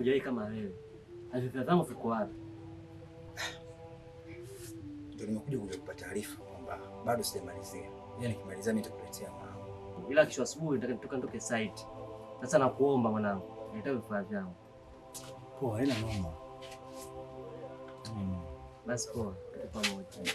hujawahi kama wewe. Afya zangu ziko wapi? Ndio nimekuja kukupa taarifa kwamba bado sijamalizia. Yaani nikimalizia mimi nitakuletea mwanangu. Ila kesho asubuhi nataka nitoke site. Sasa nakuomba mwanangu, nitaka vifaa vyangu. Poa, haina noma. Basi poa, tuko pamoja.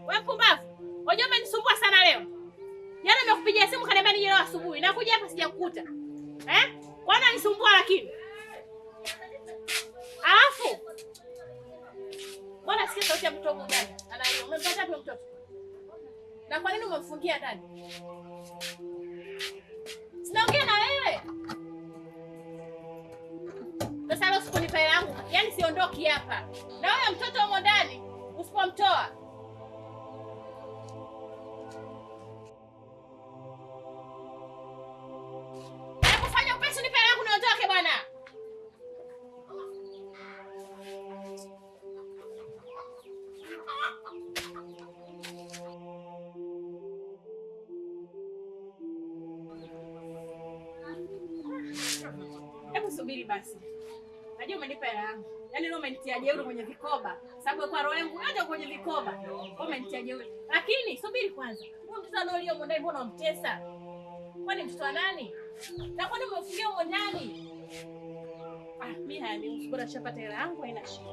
Wewe pumbavu. Unajua umenisumbua sana leo. Jana nimekupigia simu kaniambia nije leo asubuhi. Nakuja hapa sijakukuta. Kwani unanisumbua lakini? Alafu. Bwana sikia sauti ya mtoto ndani. Anayo. Umempata wapi mtoto? Na kwa nini umemfungia ndani? Sinaongea na wewe. Sasa leo usiponipa hela yangu, yaani siondoki hapa. Na wewe mtoto umo ndani, usipomtoa. Hebu subiri basi. Najua umenipa hela yangu. Yaani leo umenitia jeuri kwenye vikoba. Sababu kwa roho yangu hata kwenye vikoba. Umenitia jeuri. Lakini subiri kwanza. Huyu mtoto analio huko ndani mbona unamtesa? Kwani mtoto wa nani? Na kwani umefungia huko ndani? Mimi haya ni bora shapata hela yangu haina shida.